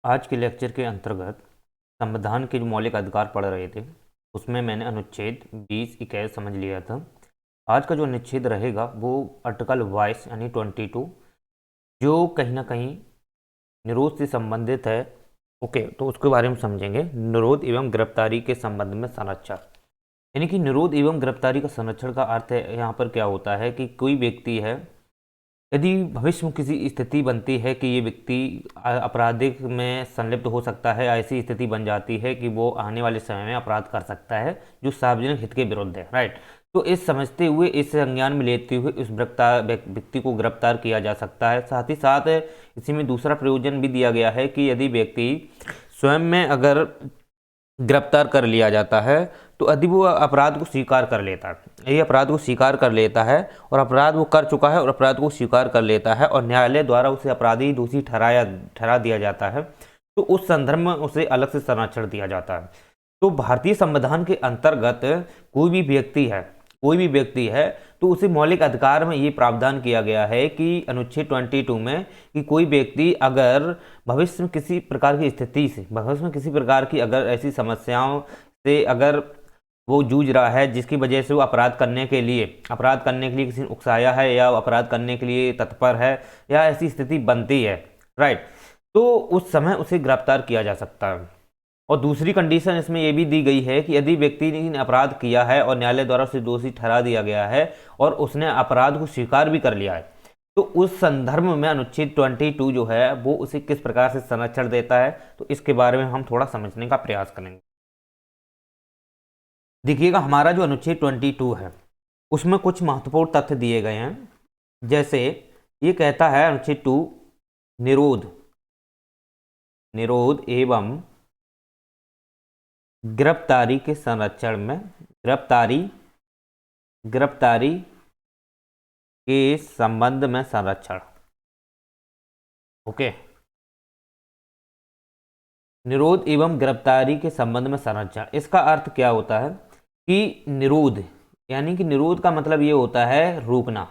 आज के लेक्चर के अंतर्गत संविधान के जो मौलिक अधिकार पढ़ रहे थे उसमें मैंने अनुच्छेद 20 21 समझ लिया था। आज का जो अनुच्छेद रहेगा वो आर्टिकल 22 यानी 22 जो कहीं ना कहीं निरोध से संबंधित है। ओके, तो उसके बारे में समझेंगे। निरोध एवं गिरफ्तारी के संबंध में संरक्षण, यानी कि निरोध एवं गिरफ्तारी का संरक्षण का अर्थ है यहाँ पर क्या होता है कि कोई व्यक्ति है, यदि भविष्य में किसी स्थिति बनती है कि ये व्यक्ति आपराधिक में संलिप्त हो सकता है, ऐसी स्थिति बन जाती है कि वो आने वाले समय में अपराध कर सकता है जो सार्वजनिक हित के विरुद्ध है, राइट। तो इस समझते हुए, इस संज्ञान में लेते हुए इस व्यक्ति को गिरफ्तार किया जा सकता है। साथ ही साथ इसी में दूसरा प्रयोजन भी दिया गया है कि यदि व्यक्ति स्वयं में अगर गिरफ्तार कर लिया जाता है तो यदि वो अपराध को स्वीकार कर लेता है, ये अपराध को स्वीकार कर लेता है और अपराध वो कर चुका है और अपराध को स्वीकार कर लेता है और न्यायालय द्वारा उसे अपराधी दोषी ठहरा दिया जाता है, तो उस संदर्भ में उसे अलग से संरक्षण दिया जाता है। तो भारतीय संविधान के अंतर्गत कोई भी व्यक्ति है तो उसे मौलिक अधिकार में ये प्रावधान किया गया है कि अनुच्छेद 22 में कि कोई व्यक्ति अगर भविष्य में किसी प्रकार की स्थिति से, भविष्य में किसी प्रकार की अगर ऐसी समस्याओं से अगर वो जूझ रहा है जिसकी वजह से वो अपराध करने के लिए किसी ने उकसाया है या अपराध करने के लिए तत्पर है या ऐसी स्थिति बनती है, राइट, तो उस समय उसे गिरफ्तार किया जा सकता है। और दूसरी कंडीशन इसमें यह भी दी गई है कि यदि व्यक्ति ने अपराध किया है और न्यायालय द्वारा उसे दोषी ठहरा दिया गया है और उसने अपराध को स्वीकार भी कर लिया है, तो उस संदर्भ में अनुच्छेद 22 जो है वो उसे किस प्रकार से संरक्षण देता है, तो इसके बारे में हम थोड़ा समझने का प्रयास करेंगे। देखिएगा, हमारा जो अनुच्छेद 22 है उसमें कुछ महत्वपूर्ण तथ्य दिए गए हैं। जैसे ये कहता है अनुच्छेद 2, निरोध एवं गिरफ्तारी के संरक्षण में, गिरफ्तारी के संबंध में संरक्षण। ओके, निरोध एवं गिरफ्तारी के संबंध में संरक्षण, इसका अर्थ क्या होता है कि निरोध यानी कि निरोध का मतलब ये होता है रोकना।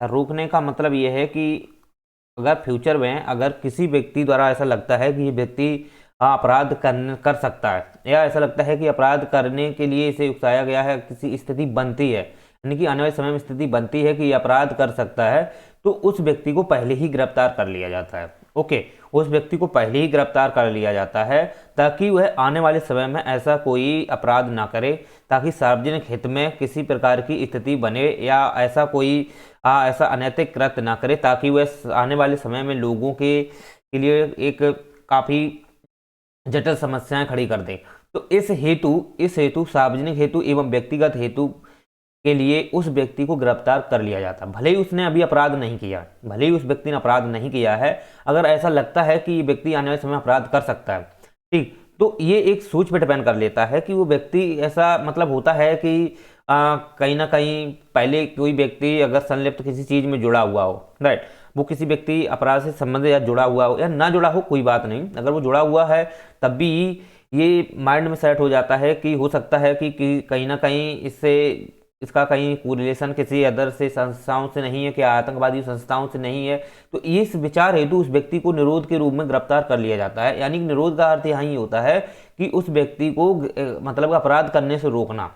रोकने का मतलब ये है कि अगर फ्यूचर में अगर किसी व्यक्ति द्वारा ऐसा लगता है कि ये व्यक्ति अपराध कर सकता है या ऐसा लगता है कि अपराध करने के लिए इसे उकसाया गया है, किसी स्थिति बनती है, यानी कि आने वाले समय में स्थिति बनती है कि ये अपराध कर सकता है, तो उस व्यक्ति को पहले ही गिरफ्तार कर लिया जाता है। ओके, उस व्यक्ति को पहले ही गिरफ्तार कर लिया जाता है ताकि वह आने वाले समय में ऐसा कोई अपराध ना करे, ताकि सार्वजनिक हित में किसी प्रकार की स्थिति बने या ऐसा कोई ऐसा अनैतिक कृत्य ना करे, ताकि वह आने वाले समय में लोगों के लिए एक काफ़ी जटिल समस्याएं खड़ी कर दे। तो इस हेतु सार्वजनिक हेतु एवं व्यक्तिगत हेतु के लिए उस व्यक्ति को गिरफ्तार कर लिया जाता है, भले ही उसने अभी अपराध नहीं किया, भले ही उस व्यक्ति ने अपराध नहीं किया है, अगर ऐसा लगता है कि ये व्यक्ति आने वाले समय अपराध कर सकता है, ठीक, तो ये एक सोच पे डिपेंड कर लेता है कि वो व्यक्ति ऐसा मतलब होता है कि कहीं ना कहीं पहले कोई व्यक्ति अगर संलिप्त किसी चीज़ में जुड़ा हुआ हो, राइट, वो किसी व्यक्ति अपराध से संबंधित या जुड़ा हुआ हो या ना जुड़ा हो, कोई बात नहीं, अगर वो जुड़ा हुआ है तब भी ये माइंड में सेट हो जाता है कि हो सकता है कि कहीं ना कहीं इसका कहीं कोरिलेशन किसी अदर से संस्थाओं से नहीं है, कि आतंकवादी संस्थाओं से नहीं है, तो इस विचार हेतु उस व्यक्ति को निरोध के रूप में गिरफ्तार कर लिया जाता है। यानी निरोध का अर्थ यहाँ ही होता है कि उस व्यक्ति को मतलब अपराध करने से रोकना,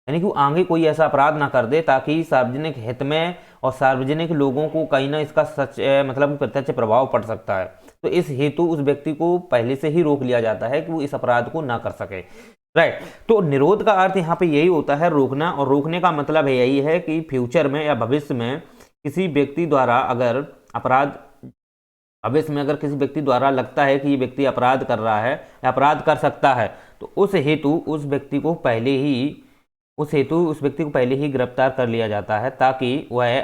यानी कि वो आगे कोई ऐसा अपराध ना कर दे ताकि सार्वजनिक हित में और सार्वजनिक लोगों को कहीं ना इसका सच मतलब प्रत्यक्ष प्रभाव पड़ सकता है। तो इस हेतु उस व्यक्ति को पहले से ही रोक लिया जाता है कि वो इस अपराध को ना कर सके, राइट। तो निरोध का अर्थ यहाँ पे यही होता है, रोकना, और रोकने का मतलब यही है कि फ्यूचर में या भविष्य में किसी व्यक्ति द्वारा अगर भविष्य में अगर किसी व्यक्ति द्वारा लगता है कि ये व्यक्ति अपराध कर रहा है या अपराध कर सकता है, तो उस हेतु उस व्यक्ति को पहले ही गिरफ्तार कर लिया जाता है ताकि वह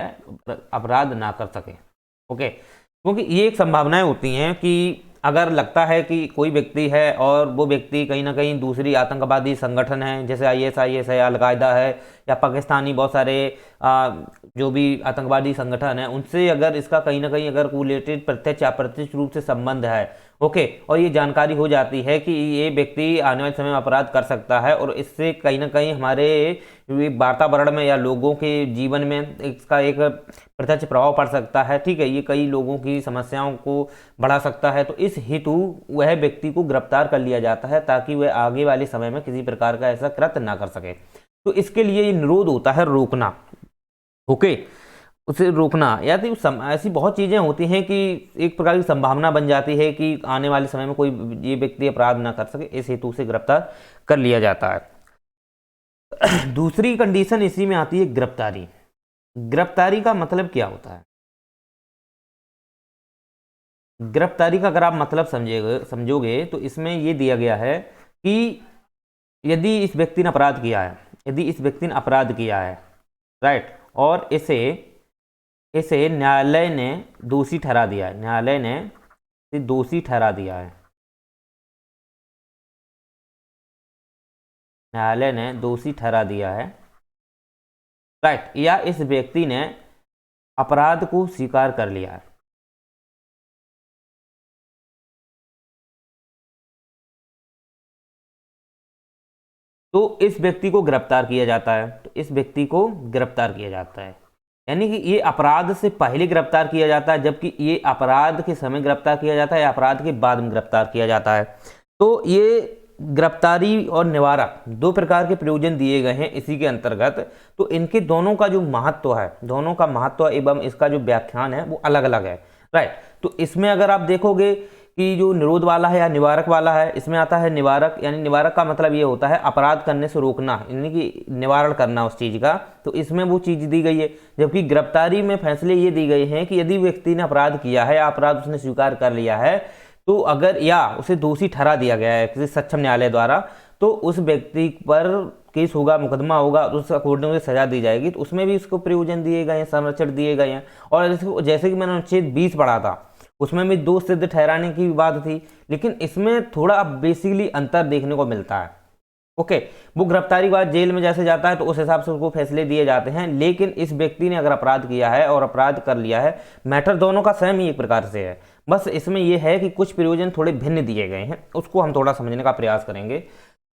अपराध ना कर सके। ओके, क्योंकि ये एक संभावनाएं होती हैं कि अगर लगता है कि कोई व्यक्ति है और वो व्यक्ति कहीं ना कहीं दूसरी आतंकवादी संगठन है, जैसे ISIS है, अलकायदा है, या पाकिस्तानी बहुत सारे जो भी आतंकवादी संगठन है उनसे अगर इसका कहीं ना कहीं अगर रिलेटेड प्रत्यक्ष या अप्रत्यक्ष रूप से संबंध है, ओके, और ये जानकारी हो जाती है कि ये व्यक्ति आने वाले समय में अपराध कर सकता है और इससे कहीं ना कहीं हमारे वातावरण में या लोगों के जीवन में इसका एक प्रत्यक्ष प्रभाव पड़ सकता है, ठीक है, ये कई लोगों की समस्याओं को बढ़ा सकता है, तो इस हेतु वह व्यक्ति को गिरफ्तार कर लिया जाता है ताकि वह आगे वाले समय में किसी प्रकार का ऐसा कृत्य ना कर सके। तो इसके लिए ये निरोध होता है, रोकना, ओके, उसे रोकना। या तो ऐसी बहुत चीज़ें होती हैं कि एक प्रकार की संभावना बन जाती है कि आने वाले समय में कोई ये व्यक्ति अपराध ना कर सके, इस हेतु से गिरफ्तार कर लिया जाता है। दूसरी कंडीशन इसी में आती है गिरफ्तारी। गिरफ्तारी का मतलब क्या होता है? गिरफ्तारी का अगर आप मतलब समझोगे तो इसमें ये दिया गया है कि यदि इस व्यक्ति ने अपराध किया है, यदि इस व्यक्ति ने अपराध किया है, राइट, और इसे न्यायालय ने दोषी ठहरा दिया है, न्यायालय ने इसे दोषी ठहरा दिया है, न्यायालय ने दोषी ठहरा दिया है, राइट, या इस व्यक्ति ने अपराध को स्वीकार कर लिया है, तो इस व्यक्ति को गिरफ्तार किया जाता है। तो इस व्यक्ति को गिरफ्तार किया जाता है, यानी कि ये अपराध से पहले गिरफ्तार किया जाता है, जबकि ये अपराध के समय गिरफ्तार किया जाता है या अपराध के बाद में गिरफ्तार किया जाता है। तो ये गिरफ्तारी और निवारक दो प्रकार के प्रयोजन दिए गए हैं इसी के अंतर्गत। तो इनके दोनों का जो महत्व है, दोनों का महत्व एवं इसका जो व्याख्यान है वो अलग अलग है, राइट। तो इसमें अगर आप देखोगे कि जो निरोध वाला है या निवारक वाला है, इसमें आता है निवारक, यानी निवारक का मतलब ये होता है अपराध करने से रोकना, यानी कि निवारण करना उस चीज़ का, तो इसमें वो चीज़ दी गई है। जबकि गिरफ्तारी में फैसले ये दी गए हैं कि यदि व्यक्ति ने अपराध किया है या अपराध उसने स्वीकार कर लिया है, तो अगर या उसे दोषी ठहरा दिया गया है किसी सक्षम न्यायालय द्वारा, तो उस व्यक्ति पर केस होगा, मुकदमा होगा, तो उस अकॉर्डिंग उसे सजा दी जाएगी। तो उसमें भी इसको प्रयोजन दिए गए हैं, संरक्षण दिए गए हैं। और जैसे कि मैंने अनुच्छेद 20 पढ़ा था, उसमें भी दोष सिद्ध ठहराने की बात थी, लेकिन इसमें थोड़ा बेसिकली अंतर देखने को मिलता है, ओके। वो गिरफ्तारी के बाद जेल में जैसे जाता है तो उस हिसाब से उसको फैसले दिए जाते हैं, लेकिन इस व्यक्ति ने अगर अपराध किया है और अपराध कर लिया है, मैटर दोनों का सेम ही एक प्रकार से है, बस इसमें यह है कि कुछ प्रयोजन थोड़े भिन्न दिए गए हैं, उसको हम थोड़ा समझने का प्रयास करेंगे।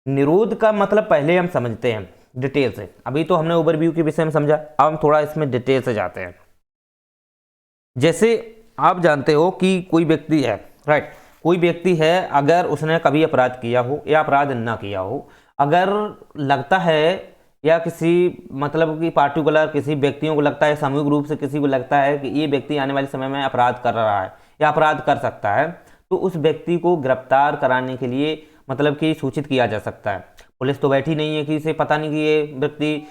निरोध का मतलब पहले हम समझते हैं डिटेल से। अभी तो हमने ओवरव्यू के विषय में समझा, अब हम थोड़ा इसमें डिटेल से जाते हैं। जैसे आप जानते हो कि कोई व्यक्ति है, राइट, कोई व्यक्ति है, अगर उसने कभी अपराध किया हो या अपराध ना किया हो, अगर लगता है या किसी मतलब कि पार्टिकुलर किसी व्यक्तियों को लगता है, सामूहिक रूप से किसी को लगता है कि ये व्यक्ति आने वाले समय में अपराध कर रहा है या अपराध कर सकता है, तो उस व्यक्ति को गिरफ्तार कराने के लिए मतलब कि सूचित किया जा सकता है। पुलिस तो बैठी नहीं है कि इसे पता नहीं कि ये व्यक्ति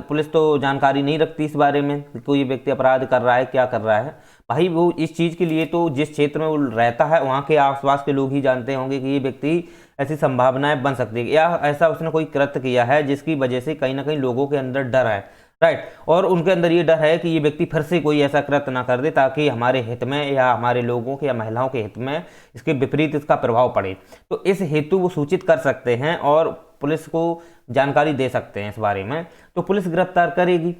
पुलिस तो जानकारी नहीं रखती इस बारे में कि कोई व्यक्ति अपराध कर रहा है, क्या कर रहा है। भाई वो इस चीज़ के लिए तो जिस क्षेत्र में वो रहता है वहाँ के आसपास के लोग ही जानते होंगे कि ये व्यक्ति ऐसी संभावनाएं बन सकती है या ऐसा उसने कोई कृत्य किया है जिसकी वजह से कहीं ना कहीं लोगों के अंदर डर है, राइट, और उनके अंदर ये डर है कि ये व्यक्ति फिर से कोई ऐसा कृत्य ना कर दे ताकि हमारे हित में या हमारे लोगों के या महिलाओं के हित में इसके विपरीत इसका प्रभाव पड़े। तो इस हेतु वो सूचित कर सकते हैं और पुलिस को जानकारी दे सकते हैं इस बारे में। तो पुलिस गिरफ्तार करेगी,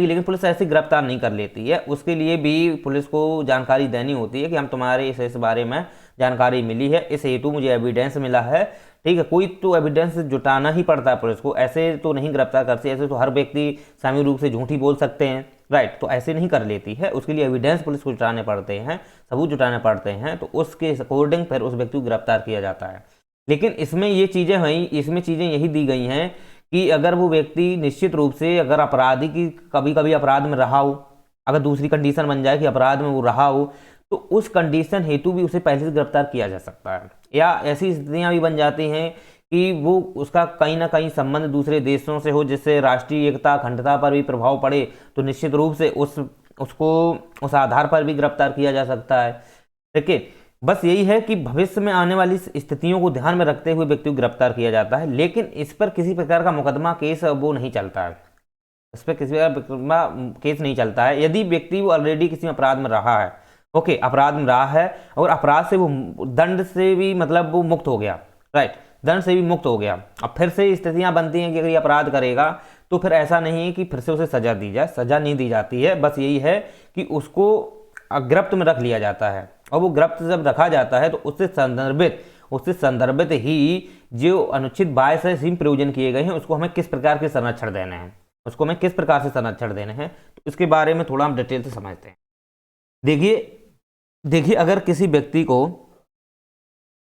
लेकिन पुलिस ऐसे गिरफ्तार नहीं कर लेती है, उसके लिए भी पुलिस को जानकारी देनी होती है कि हम तुम्हारे इस बारे में जानकारी मिली है, इस हेतु मुझे एविडेंस मिला है, ठीक है। कोई तो एविडेंस जुटाना ही पड़ता है पुलिस को, ऐसे तो नहीं गिरफ्तार करती, ऐसे तो हर व्यक्ति सामूहिक रूप से झूठी बोल सकते हैं, राइट, तो ऐसे नहीं कर लेती है, उसके लिए एविडेंस पुलिस को जुटाने पड़ते हैं, सबूत जुटाने पड़ते हैं, तो उसके अकॉर्डिंग फिर उस व्यक्ति को गिरफ्तार किया जाता है। लेकिन इसमें ये चीज़ें हैं, इसमें चीज़ें यही दी गई हैं कि अगर वो व्यक्ति निश्चित रूप से अगर अपराधी की कभी कभी अपराध में रहा हो, अगर दूसरी कंडीशन बन जाए कि अपराध में वो रहा हो, तो उस कंडीशन हेतु भी उसे पहले से गिरफ्तार किया जा सकता है। या ऐसी स्थितियां भी बन जाती हैं कि वो उसका कहीं ना कहीं संबंध दूसरे देशों से हो जिससे राष्ट्रीय एकता अखंडता पर भी प्रभाव पड़े, तो निश्चित रूप से उसको उस आधार पर भी गिरफ्तार किया जा सकता है, ठीक है। बस यही है कि भविष्य में आने वाली स्थितियों को ध्यान में रखते हुए व्यक्ति को गिरफ्तार किया जाता है, लेकिन इस पर किसी प्रकार का मुकदमा केस वो नहीं चलता है, इस पर किसी प्रकार मुकदमा केस नहीं चलता है। यदि व्यक्ति वो ऑलरेडी किसी अपराध में रहा है, ओके, अपराध में रहा है और अपराध से वो दंड से भी मतलब वो मुक्त हो गया, राइट, दंड से भी मुक्त हो गया, अब फिर से स्थितियां बनती हैं कि अगर ये अपराध करेगा तो फिर ऐसा नहीं है कि फिर से उसे सजा दी जाए, सजा नहीं दी जाती है। बस यही है कि उसको गिरफ्त में रख लिया जाता है, और वो गिरफ्त जब रखा जाता है तो उससे संदर्भित ही जो अनुच्छेद 22 से सीम प्रयोजन किए गए हैं उसको हमें किस प्रकार के संरक्षण देने हैं, तो इसके बारे में थोड़ा हम डिटेल से समझते हैं। देखिए अगर किसी व्यक्ति को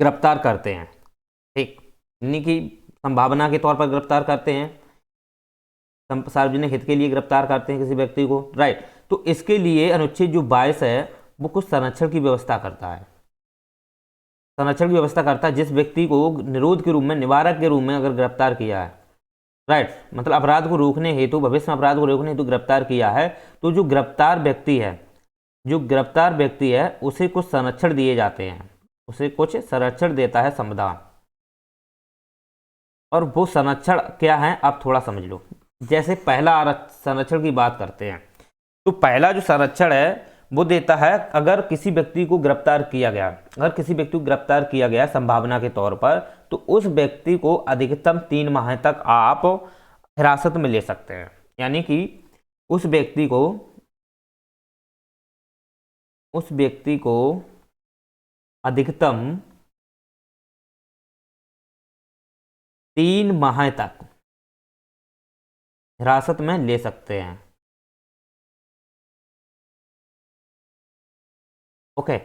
गिरफ्तार करते हैं, ठीक, यानी कि संभावना के तौर पर गिरफ्तार करते हैं, सार्वजनिक हित के लिए गिरफ्तार करते हैं किसी व्यक्ति को, राइट, तो इसके लिए अनुच्छेद जो 22 है वो कुछ संरक्षण की व्यवस्था करता है। जिस व्यक्ति को निरोध के रूप में, निवारक के रूप में अगर गिरफ्तार किया है, राइट, मतलब अपराध को रोकने हेतु, भविष्य में अपराध को रोकने हेतु गिरफ्तार किया है, तो जो गिरफ्तार व्यक्ति है उसे कुछ संरक्षण दिए जाते हैं, उसे कुछ संरक्षण देता है संविधान। और वो संरक्षण क्या है आप थोड़ा समझ लो। जैसे पहला संरक्षण की बात करते हैं, तो पहला जो संरक्षण है वो देता है, अगर किसी व्यक्ति को गिरफ्तार किया गया संभावना के तौर पर, तो उस व्यक्ति को अधिकतम 3 माह तक आप हिरासत में ले सकते हैं। यानी कि उस व्यक्ति को अधिकतम 3 माह तक हिरासत में ले सकते हैं। ओके,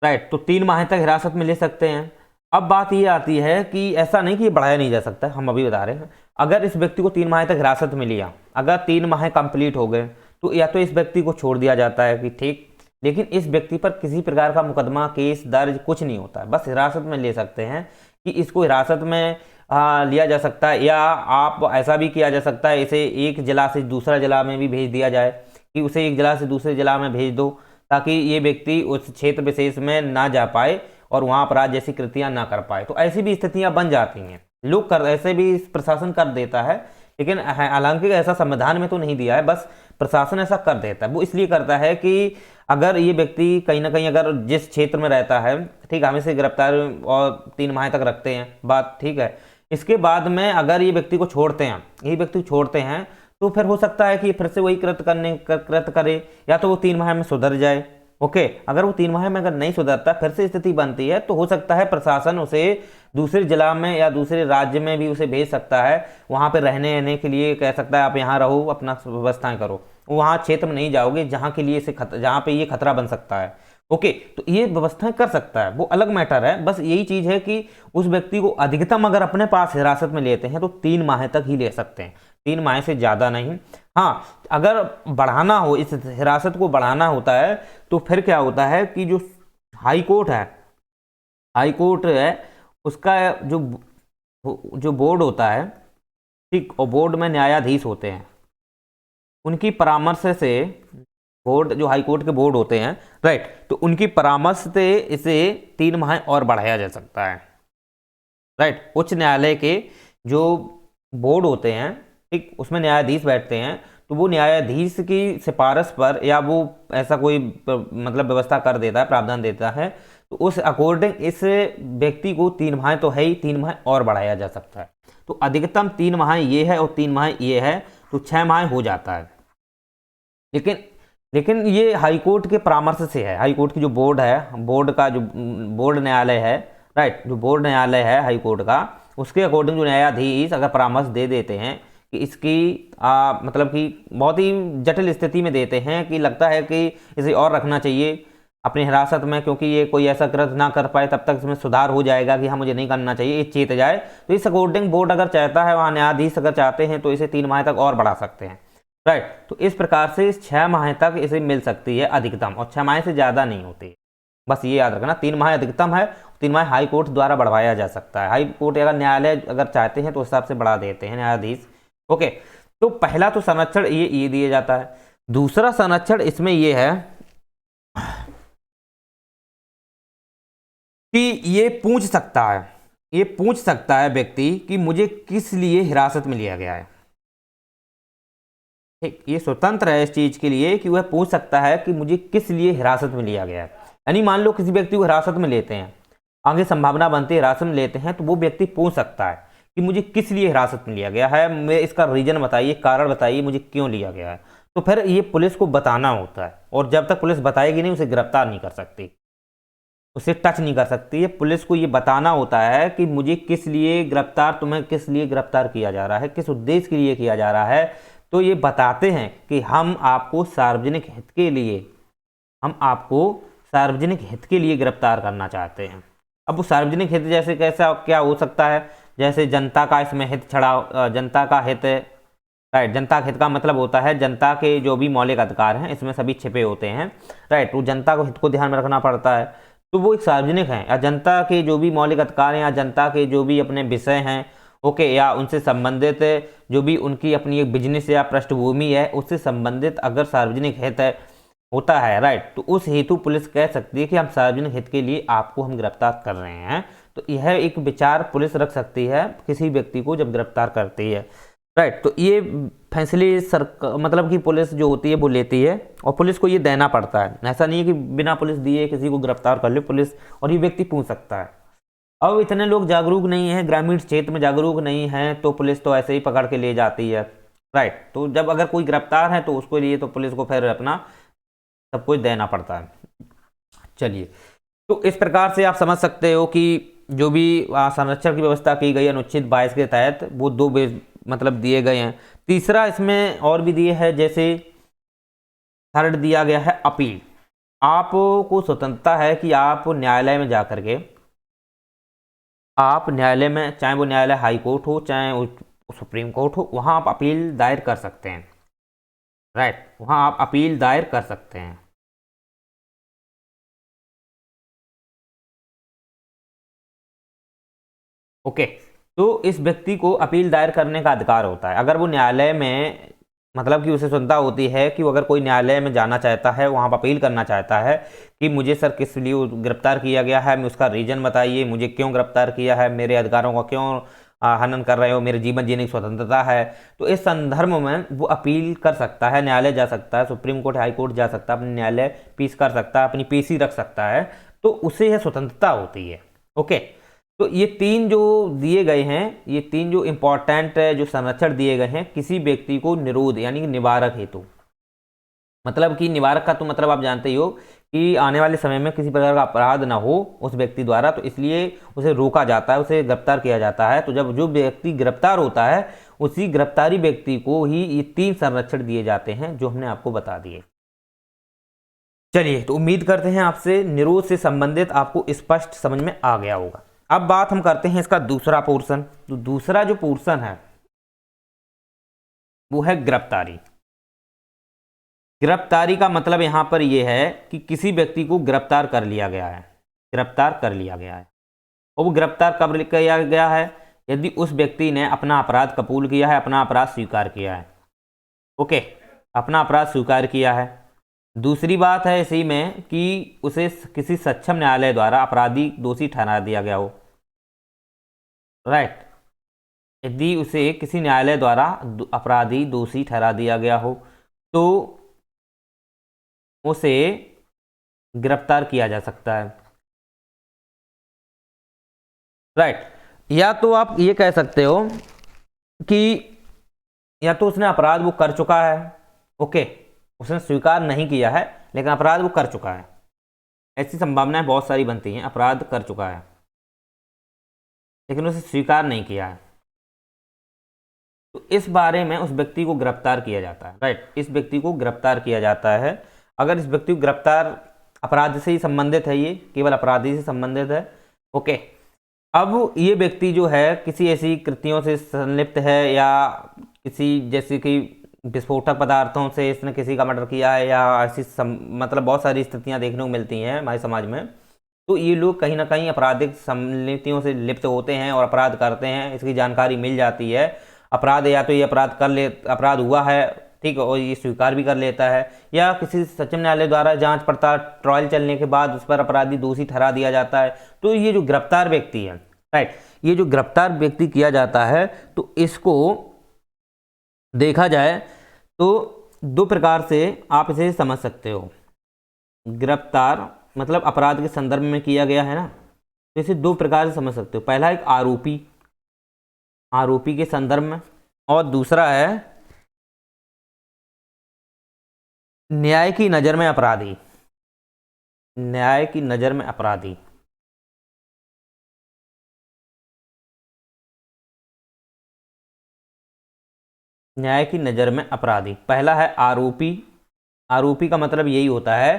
राइट, तो 3 माह तक हिरासत में ले सकते हैं। अब बात ये आती है कि ऐसा नहीं कि बढ़ाया नहीं जा सकता, हम अभी बता रहे हैं। अगर इस व्यक्ति को 3 माह तक हिरासत में लिया, अगर 3 माह कंप्लीट हो गए, तो या तो इस व्यक्ति को छोड़ दिया जाता है कि ठीक, लेकिन इस व्यक्ति पर किसी प्रकार का मुकदमा, केस दर्ज कुछ नहीं होता है, बस हिरासत में ले सकते हैं कि इसको हिरासत में लिया जा सकता है। या आप ऐसा भी किया जा सकता है, इसे एक जिला से दूसरा जिला में भी भेज दिया जाए, कि उसे एक जिला से दूसरे जिला में भेज दो, ताकि ये व्यक्ति उस क्षेत्र विशेष में ना जा पाए और वहाँ अपराध जैसी कृतियाँ ना कर पाए। तो ऐसी भी स्थितियाँ बन जाती हैं, ऐसे भी प्रशासन कर देता है, लेकिन हालांकि ऐसा संविधान में तो नहीं दिया है, बस प्रशासन ऐसा कर देता है। वो इसलिए करता है कि अगर ये व्यक्ति कहीं ना कहीं अगर जिस क्षेत्र में रहता है, ठीक, हम इसे गिरफ्तार और 3 माह तक रखते हैं, बात ठीक है। इसके बाद में अगर ये व्यक्ति को छोड़ते हैं, तो फिर हो सकता है कि फिर से वही कृत करे, या तो वो 3 माह में सुधर जाए। ओके, अगर वो 3 माह में अगर नहीं सुधरता, फिर से स्थिति बनती है, तो हो सकता है प्रशासन उसे दूसरे जिला में या दूसरे राज्य में भी उसे भेज सकता है, वहाँ पे रहने के लिए कह सकता है आप यहाँ रहो, अपना व्यवस्थाएं करो। वहाँ क्षेत्र में नहीं जाओगे जहाँ पे ये खतरा बन सकता है। ओके, तो ये व्यवस्थाएं कर सकता है, वो अलग मैटर है। बस यही चीज है कि उस व्यक्ति को अधिकतम अगर अपने पास हिरासत में लेते हैं तो 3 माह तक ही ले सकते हैं, 3 माह से ज्यादा नहीं। हाँ, अगर बढ़ाना हो, इस हिरासत को बढ़ाना होता है, तो फिर क्या होता है कि जो हाई कोर्ट है उसका जो बोर्ड होता है, ठीक, और बोर्ड में न्यायाधीश होते हैं, उनकी परामर्श से, बोर्ड जो हाई कोर्ट के बोर्ड होते हैं, राइट, तो उनकी परामर्श से इसे 3 माह और बढ़ाया जा सकता है, राइट। उच्च न्यायालय के जो बोर्ड होते हैं, ठीक, उसमें न्यायाधीश बैठते हैं, तो वो न्यायाधीश की सिफारिश पर या वो ऐसा कोई मतलब व्यवस्था कर देता है, प्रावधान देता है, तो उस अकॉर्डिंग इस व्यक्ति को 3 माह तो है ही, 3 माह और बढ़ाया जा सकता है। तो अधिकतम 3 माह ये है और 3 माह ये है, तो 6 माह हो जाता है। लेकिन ये हाईकोर्ट के परामर्श से है, हाईकोर्ट की जो बोर्ड है, बोर्ड न्यायालय है, राइट, जो बोर्ड न्यायालय है हाईकोर्ट का, उसके अकॉर्डिंग जो न्यायाधीश अगर परामर्श दे देते हैं कि इसकी मतलब कि बहुत ही जटिल स्थिति में देते हैं कि लगता है कि इसे और रखना चाहिए अपनी हिरासत में, क्योंकि ये कोई ऐसा कृत्य ना कर पाए, तब तक इसमें सुधार हो जाएगा कि हाँ मुझे नहीं करना चाहिए, ये चेत जाए, तो इस अकॉर्डिंग बोर्ड अगर चाहता है, वहाँ न्यायाधीश अगर चाहते हैं, तो इसे 3 माह तक और बढ़ा सकते हैं, राइट। तो इस प्रकार से 6 माह तक इसे मिल सकती है अधिकतम, और 6 माह से ज़्यादा नहीं होती। बस ये याद रखना, 3 माह अधिकतम है, 3 माह हाई कोर्ट द्वारा बढ़वाया जा सकता है। हाई कोर्ट अगर न्यायालय अगर चाहते हैं तो उस हिसाब से बढ़ा देते हैं न्यायाधीश। ओके, तो पहला तो संरक्षण ये दिया जाता है। दूसरा संरक्षण इसमें ये है कि ये पूछ सकता है व्यक्ति कि मुझे किस लिए हिरासत में लिया गया है। ठीक, ये स्वतंत्र है इस चीज के लिए कि वह पूछ सकता है कि मुझे किस लिए हिरासत में लिया गया है। यानी मान लो किसी व्यक्ति को हिरासत में लेते हैं, आगे संभावना बनती है हिरासत में लेते हैं, तो वो व्यक्ति पूछ सकता है कि मुझे किस लिए हिरासत में लिया गया है, मैं इसका रीजन बताइए, कारण बताइए मुझे क्यों लिया गया है। तो फिर ये पुलिस को बताना होता है, और जब तक पुलिस बताएगी नहीं उसे गिरफ्तार नहीं कर सकती, उसे टच नहीं कर सकती है। पुलिस को ये बताना होता है कि मुझे किस लिए गिरफ्तार, तुम्हें किस लिए गिरफ्तार किया जा रहा है, किस उद्देश्य के लिए किया जा रहा है। तो ये बताते हैं कि हम आपको सार्वजनिक हित के लिए, हम आपको सार्वजनिक हित के लिए गिरफ्तार करना चाहते हैं। अब वो सार्वजनिक हित जैसे कैसा क्या हो सकता है, जैसे जनता का इसमें हित छड़ा, जनता का हित, राइट, जनता के हित का मतलब होता है जनता के जो भी मौलिक अधिकार हैं इसमें सभी छिपे होते हैं, राइट, तो जनता को हित को ध्यान में रखना पड़ता है, तो वो एक सार्वजनिक है, या जनता के जो भी मौलिक अधिकार हैं या जनता के जो भी अपने विषय हैं, ओके, या उनसे संबंधित जो भी उनकी अपनी एक बिजनेस या पृष्ठभूमि है उससे संबंधित अगर सार्वजनिक हित है होता है, राइट, तो उस हेतु पुलिस कह सकती है कि हम सार्वजनिक हित के लिए आपको हम गिरफ्तार कर रहे हैं। तो यह एक विचार पुलिस रख सकती है किसी व्यक्ति को जब गिरफ्तार करती है, राइट। तो ये फैसले मतलब कि पुलिस जो होती है वो लेती है, और पुलिस को ये देना पड़ता है, ऐसा नहीं है कि बिना पुलिस दिए किसी को गिरफ्तार कर ले पुलिस, और ये व्यक्ति पूछ सकता है। अब इतने लोग जागरूक नहीं हैं, ग्रामीण क्षेत्र में जागरूक नहीं हैं, तो पुलिस तो ऐसे ही पकड़ के ले जाती है, राइट। तो जब अगर कोई गिरफ्तार है तो उसको लिए तो पुलिस को फिर अपना सब कुछ देना पड़ता है। चलिए, तो इस प्रकार से आप समझ सकते हो कि जो भी संरक्षण की व्यवस्था की गई अनुच्छेद 22 के तहत वो दो मतलब दिए गए हैं। तीसरा इसमें और भी दिए हैं, जैसे थर्ड दिया गया है अपील। आपको स्वतंत्रता है कि आप न्यायालय में जाकर के, आप न्यायालय में, चाहे वो न्यायालय हाई कोर्ट हो चाहे वो सुप्रीम कोर्ट हो, वहां आप अपील दायर कर सकते हैं, राइट, वहां आप अपील दायर कर सकते हैं। ओके, तो इस व्यक्ति को अपील दायर करने का अधिकार होता है अगर वो न्यायालय में, मतलब कि उसे सुनता होती है कि वो अगर कोई न्यायालय में जाना चाहता है, वहाँ पर अपील करना चाहता है कि मुझे सर किस लिए गिरफ्तार किया गया है, मैं उसका रीजन बताइए, मुझे क्यों गिरफ्तार किया है, मेरे अधिकारों का क्यों हनन कर रहे हो, मेरे जीवन जीने की स्वतंत्रता है। तो इस संदर्भ में वो अपील कर सकता है, न्यायालय जा सकता है, सुप्रीम कोर्ट हाई कोर्ट जा सकता है, अपने न्यायालय पेश कर सकता है, अपनी पेशी रख सकता है, तो उसे यह स्वतंत्रता होती है। ओके, तो ये तीन जो दिए गए हैं, ये तीन जो इंपॉर्टेंट जो संरक्षण दिए गए हैं किसी व्यक्ति को निरोध यानी कि निवारक हेतु, मतलब कि निवारक का तो मतलब आप जानते ही हो कि आने वाले समय में किसी प्रकार का अपराध ना हो उस व्यक्ति द्वारा, तो इसलिए उसे रोका जाता है, उसे गिरफ्तार किया जाता है। तो जब जो व्यक्ति गिरफ्तार होता है उसी गिरफ्तारी व्यक्ति को ही ये तीन संरक्षण दिए जाते हैं जो हमने आपको बता दिए। चलिए, तो उम्मीद करते हैं आपसे निरोध से संबंधित आपको स्पष्ट समझ में आ गया होगा। अब बात हम करते हैं इसका दूसरा पोर्शन। तो दूसरा जो पोर्शन है वो है गिरफ्तारी। गिरफ्तारी का मतलब यहां पर यह है कि किसी व्यक्ति को गिरफ्तार कर लिया गया है, गिरफ्तार कर लिया गया है, और वो गिरफ्तार कब किया गया है, यदि उस व्यक्ति ने अपना अपराध कबूल किया है, अपना अपराध स्वीकार किया है। ओके, अपना अपराध स्वीकार किया है। दूसरी बात है इसी में कि उसे किसी सक्षम न्यायालय द्वारा अपराधी दोषी ठहरा दिया गया हो, राइट, यदि उसे किसी न्यायालय द्वारा अपराधी दोषी ठहरा दिया गया हो तो उसे गिरफ्तार किया जा सकता है, राइट। या तो आप ये कह सकते हो कि या तो उसने अपराध वो कर चुका है, ओके, उसने स्वीकार नहीं किया है लेकिन अपराध वो कर चुका है, ऐसी संभावनाएं बहुत सारी बनती हैं, अपराध कर चुका है लेकिन उसे स्वीकार नहीं किया है, तो इस बारे में उस व्यक्ति को गिरफ्तार किया जाता है, राइट, इस व्यक्ति को गिरफ्तार किया जाता है। अगर इस व्यक्ति को गिरफ्तार अपराध से ही संबंधित है, ये केवल अपराधी से संबंधित है, ओके। अब ये व्यक्ति जो है किसी ऐसी कृतियों से संलिप्त है या किसी जैसे कि विस्फोटक पदार्थों से इसने किसी का मर्डर किया है, या ऐसी मतलब बहुत सारी स्थितियां देखने को मिलती हैं हमारे समाज में, तो ये लोग कहीं ना कहीं आपराधिक संलिप्तियों से लिप्त होते हैं और अपराध करते हैं, इसकी जानकारी मिल जाती है, अपराध या तो ये अपराध हुआ है, ठीक है, और ये स्वीकार भी कर लेता है, या किसी सक्षम न्यायालय द्वारा जांच पड़ताल ट्रायल चलने के बाद उस पर अपराधी दोषी ठहरा दिया जाता है। तो ये जो गिरफ्तार व्यक्ति है, राइट, ये जो गिरफ्तार व्यक्ति किया जाता है, तो इसको देखा जाए तो दो प्रकार से आप इसे समझ सकते हो। गिरफ्तार मतलब अपराध के संदर्भ में किया गया है ना, तो इसे दो प्रकार से समझ सकते हो। पहला एक आरोपी, आरोपी के संदर्भ में, और दूसरा है न्याय की नज़र में अपराधी। न्याय की नज़र में अपराधी, न्याय की नज़र में अपराधी। पहला है आरोपी। आरोपी का मतलब यही होता है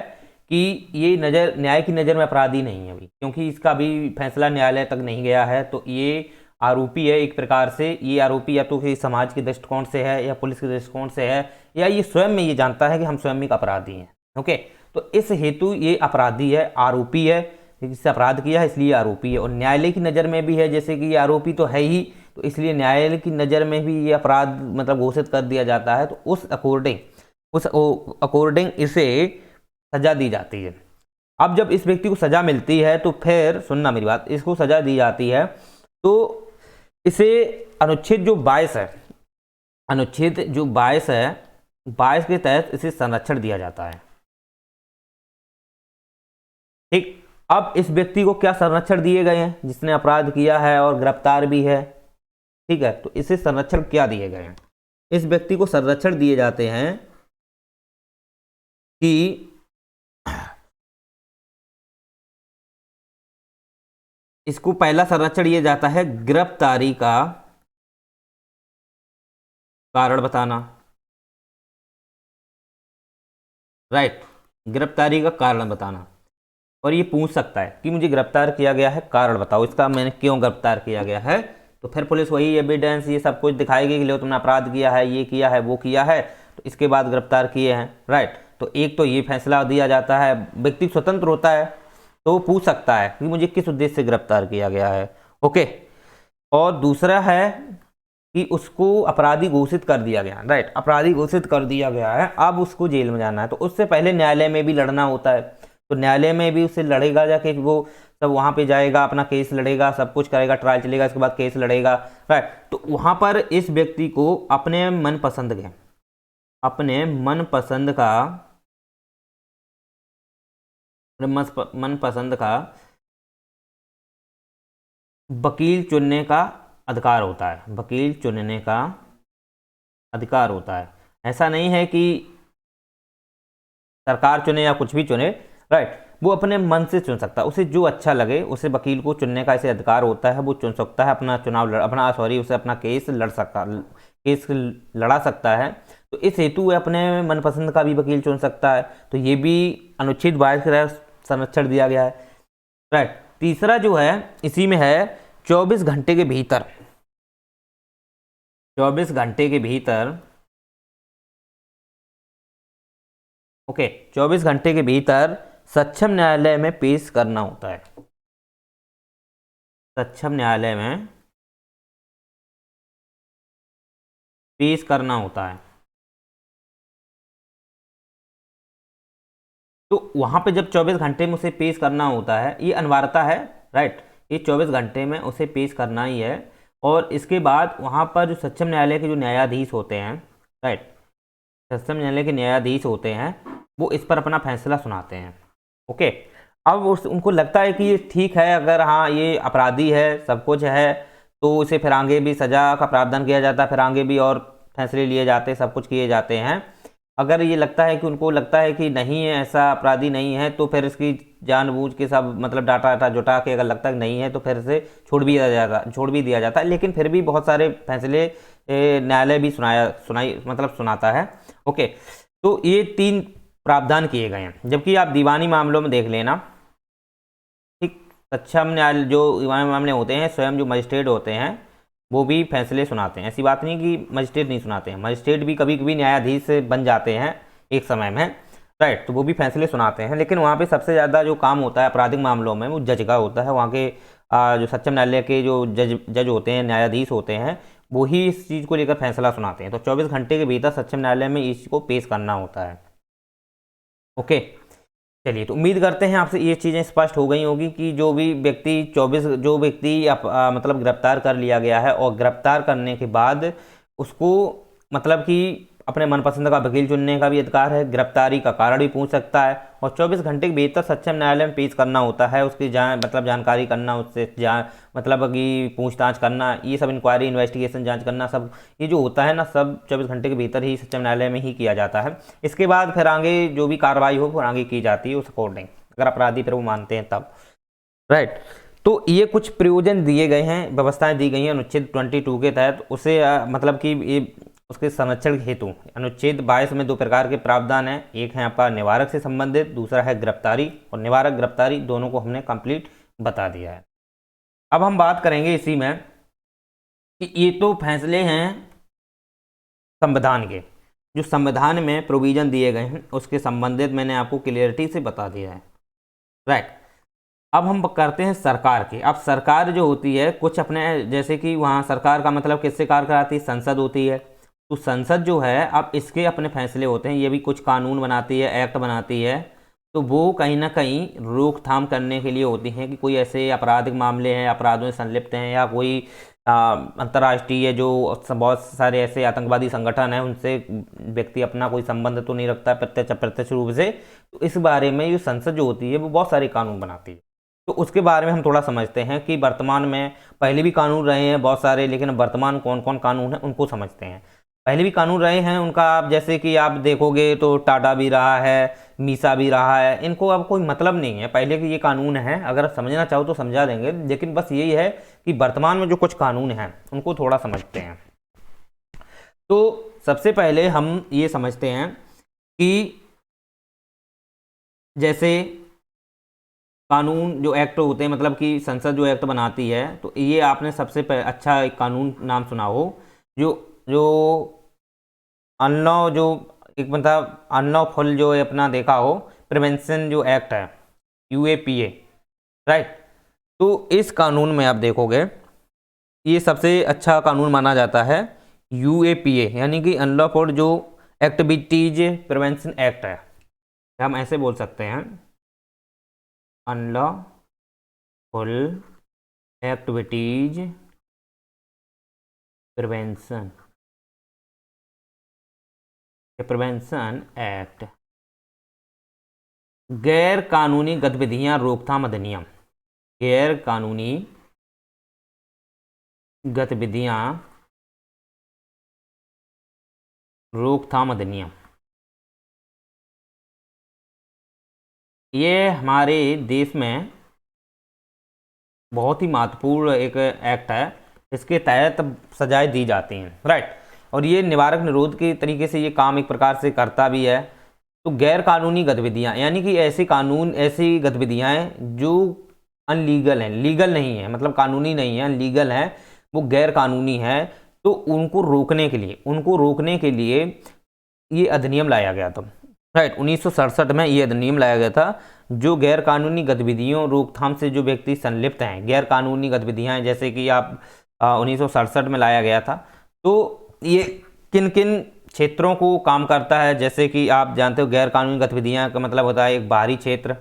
कि ये नज़र, न्याय की नज़र में अपराधी नहीं है अभी, क्योंकि इसका अभी फैसला न्यायालय तक नहीं गया है, तो ये आरोपी है एक प्रकार से। ये आरोपी या तो कि समाज के दृष्टिकोण से है, या पुलिस के दृष्टिकोण से है, या ये स्वयं में ये जानता है कि हम स्वयं एक अपराधी हैं। ओके, तो इस हेतु ये अपराधी है, आरोपी है, इससे अपराध किया है इसलिए आरोपी है। और न्यायालय की नज़र में भी है, जैसे कि ये आरोपी तो है ही, तो इसलिए न्यायालय की नज़र में भी ये अपराध मतलब घोषित कर दिया जाता है, तो उस अकॉर्डिंग इसे सजा दी जाती है। अब जब इस व्यक्ति को सजा मिलती है तो फिर सुनना मेरी बात, इसको सजा दी जाती है तो इसे अनुच्छेद जो 22 है, अनुच्छेद जो 22 है, 22 के तहत इसे संरक्षण दिया जाता है। ठीक, अब इस व्यक्ति को क्या संरक्षण दिए गए हैं, जिसने अपराध किया है और गिरफ्तार भी है, ठीक है, तो इसे संरक्षण क्या दिए गए हैं? इस व्यक्ति को संरक्षण दिए जाते हैं कि इसको पहला संरक्षण ये जाता है गिरफ्तारी का कारण बताना। राइट, गिरफ्तारी का कारण बताना। और ये पूछ सकता है कि मुझे गिरफ्तार किया गया है, कारण बताओ इसका, मैंने क्यों गिरफ्तार किया गया है। तो फिर पुलिस वही एविडेंस ये सब कुछ दिखाएगी कि लो तुमने अपराध किया है, ये किया है, वो किया है, तो इसके बाद गिरफ्तार किए हैं। राइट, तो एक तो ये फैसला दिया जाता है, व्यक्ति स्वतंत्र होता है तो पूछ सकता है कि मुझे किस उद्देश्य से गिरफ्तार किया गया है। ओके, और दूसरा है कि उसको अपराधी घोषित कर दिया गया। राइट, अपराधी घोषित कर दिया गया है, अब उसको जेल में जाना है, तो उससे पहले न्यायालय में भी लड़ना होता है, तो न्यायालय में भी उससे लड़ेगा जाके, वो सब वहाँ पे जाएगा, अपना केस लड़ेगा, सब कुछ करेगा, ट्रायल चलेगा, इसके बाद केस लड़ेगा। राइट, तो वहाँ पर इस व्यक्ति को अपने मनपसंद के, अपने मनपसंद का, मनपसंद का वकील चुनने का अधिकार होता है। वकील चुनने का अधिकार होता है। ऐसा नहीं है कि सरकार चुने या कुछ भी चुने। राइट, वो अपने मन से चुन सकता है, उसे जो अच्छा लगे उसे वकील को चुनने का इसे अधिकार होता है, वो चुन सकता है, अपना उसे अपना केस लड़ा सकता है। तो इस हेतु वह अपने मनपसंद का भी वकील चुन सकता है, तो ये भी अनुच्छेद 22 के तहत संरक्षण दिया गया है। राइट, तीसरा जो है इसी में है 24 घंटे के भीतर, 24 घंटे के भीतर, ओके, 24 घंटे के भीतर सक्षम न्यायालय में पेश करना होता है। सक्षम न्यायालय में पेश करना होता है। तो वहां पे जब 24 घंटे में उसे पेश करना होता है, ये अनिवार्यता है। राइट, ये 24 घंटे में उसे पेश करना ही है। और इसके बाद वहां पर जो सक्षम न्यायालय के जो न्यायाधीश होते हैं, राइट, सक्षम न्यायालय के न्यायाधीश होते हैं, वो इस पर अपना फैसला सुनाते हैं। ओके, अब उनको लगता है कि ये ठीक है, अगर हाँ ये अपराधी है, सब कुछ है, तो इसे फिर आगे भी सजा का प्रावधान किया जाता है, फिर आगे भी और फैसले लिए जाते हैं, सब कुछ किए जाते हैं। अगर ये लगता है कि उनको लगता है कि नहीं है, ऐसा अपराधी नहीं है, तो फिर इसकी जानबूझ के सब मतलब डाटा जुटा के अगर लगता है नहीं है तो फिर से छोड़ भी दिया जाता है। लेकिन फिर भी बहुत सारे फैसले न्यायालय भी सुनाता है। ओके, तो ये 3 प्रावधान किए गए हैं। जबकि आप दीवानी मामलों में देख लेना, ठीक, सक्षम न्यायालय जो दीवानी मामले होते हैं, स्वयं जो मजिस्ट्रेट होते हैं वो भी फैसले सुनाते हैं। ऐसी बात नहीं कि मजिस्ट्रेट नहीं सुनाते हैं, मजिस्ट्रेट भी कभी कभी न्यायाधीश बन जाते हैं एक समय में। राइट, तो वो भी फैसले सुनाते हैं, लेकिन वहाँ पे सबसे ज़्यादा जो काम होता है आपराधिक मामलों में वो जज का होता है। वहाँ के जो सक्षम न्यायालय के जो जज होते हैं, न्यायाधीश होते हैं, वो ही इस चीज़ को लेकर फैसला सुनाते हैं। तो 24 घंटे के भीतर सक्षम न्यायालय में इस को पेश करना होता है। ओके, चलिए, तो उम्मीद करते हैं आपसे ये चीज़ें स्पष्ट हो गई होगी कि जो व्यक्ति मतलब गिरफ्तार कर लिया गया है, और गिरफ्तार करने के बाद उसको मतलब कि अपने मनपसंद का वकील चुनने का भी अधिकार है, गिरफ्तारी का कारण भी पूछ सकता है, और 24 घंटे के भीतर सक्षम न्यायालय में पेश करना होता है, उसकी मतलब जानकारी करना, उससे मतलब कि पूछताछ करना, ये सब इंक्वायरी इन्वेस्टिगेशन जांच करना, सब ये जो होता है ना, सब 24 घंटे के भीतर ही सक्षम न्यायालय में ही किया जाता है। इसके बाद फिर आगे जो भी कार्रवाई हो फिर आगे की जाती है उस अकॉर्डिंग, अगर अपराधी फिर वो मानते हैं तब, राइट। तो ये कुछ प्रयोजन दिए गए हैं, व्यवस्थाएं दी गई हैं अनुच्छेद 22 के तहत। उसे मतलब कि ये उसके संरक्षण हेतु अनुच्छेद 22 में दो प्रकार के प्रावधान हैं, एक है आपका निवारक से संबंधित, दूसरा है गिरफ्तारी। और निवारक गिरफ्तारी दोनों को हमने कंप्लीट बता दिया है। अब हम बात करेंगे इसी में कि ये तो फैसले हैं संविधान के, जो संविधान में प्रोविजन दिए गए हैं उसके संबंधित मैंने आपको क्लियरिटी से बता दिया है, राइट। अब हम करते हैं सरकार की। अब सरकार जो होती है कुछ अपने, जैसे कि वहाँ सरकार का मतलब किससे कार्य कराती है, संसद होती है। तो संसद जो है अब इसके अपने फैसले होते हैं, ये भी कुछ कानून बनाती है, एक्ट बनाती है, तो वो कहीं ना कहीं रोकथाम करने के लिए होती हैं कि कोई ऐसे आपराधिक मामले हैं, अपराधों में संलिप्त हैं, या कोई अंतर्राष्ट्रीय जो बहुत सारे ऐसे आतंकवादी संगठन हैं उनसे व्यक्ति अपना कोई संबंध तो नहीं रखता प्रत्यक्ष अप्रत्यक्ष रूप से। तो इस बारे में ये संसद जो होती है वो बहुत सारे कानून बनाती है। तो उसके बारे में हम थोड़ा समझते हैं कि वर्तमान में, पहले भी कानून रहे हैं बहुत सारे, लेकिन वर्तमान कौन कौन कानून हैं उनको समझते हैं। पहले भी कानून रहे हैं उनका, आप जैसे कि आप देखोगे तो टाटा भी रहा है, मीसा भी रहा है, इनको अब कोई मतलब नहीं है, पहले के ये कानून हैं, अगर समझना चाहो तो समझा देंगे, लेकिन बस यही है कि वर्तमान में जो कुछ कानून हैं उनको थोड़ा समझते हैं। तो सबसे पहले हम ये समझते हैं कि जैसे कानून जो एक्ट होते हैं, मतलब कि संसद जो एक्ट बनाती है, तो ये आपने सबसे अच्छा एक कानून नाम सुना हो, जो जो अनलॉ, जो एक मतलब अनलॉफुल जो है अपना देखा हो, प्रिवेंशन जो एक्ट है UAPA, राइट। तो इस कानून में आप देखोगे ये सबसे अच्छा कानून माना जाता है UAPA, यानी कि अनलॉफुल जो एक्टिविटीज प्रिवेंशन एक्ट है, हम ऐसे बोल सकते हैं अनलॉफुल एक्टिविटीज प्रिवेंशन एक्ट, गैर कानूनी गतिविधियां रोकथाम अधिनियम, गैर कानूनी गतिविधियां रोकथाम अधिनियम। ये हमारे देश में बहुत ही महत्वपूर्ण एक एक्ट है, इसके तहत सजाएं दी जाती हैं, राइट। और ये निवारक निरोध के तरीके से ये काम एक प्रकार से करता भी है। तो गैर कानूनी गतिविधियां यानी कि ऐसे कानून, ऐसी गतिविधियां हैं जो अनलीगल हैं, लीगल नहीं है, मतलब कानूनी नहीं है, अनलीगल है, वो गैर कानूनी है। तो उनको रोकने के लिए ये अधिनियम लाया गया था, राइट। 1967 में ये अधिनियम लाया गया था, जो गैर कानूनी गतिविधियों रोकथाम से जो व्यक्ति संलिप्त हैं, गैर कानूनी गतिविधियां, जैसे कि आप 1967 में लाया गया था। तो ये किन किन क्षेत्रों को काम करता है, जैसे कि आप जानते हो गैर कानूनी गतिविधियां का मतलब होता है एक बाहरी क्षेत्र,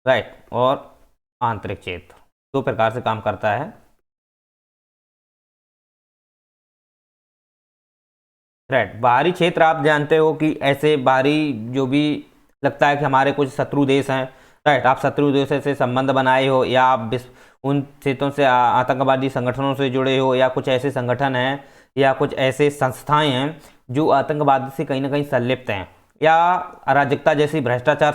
राइट, और आंतरिक क्षेत्र, दो प्रकार से काम करता है, राइट। बाहरी क्षेत्र आप जानते हो कि ऐसे बाहरी जो भी लगता है कि हमारे कुछ शत्रु देश हैं, राइट, आप शत्रु देशों से संबंध बनाए हो, या आप उन क्षेत्रों से आतंकवादी संगठनों से जुड़े हो, या कुछ ऐसे संगठन हैं या कुछ ऐसे संस्थाएं हैं जो आतंकवाद से कहीं ना कहीं संलिप्त हैं, या अराजकता जैसी भ्रष्टाचार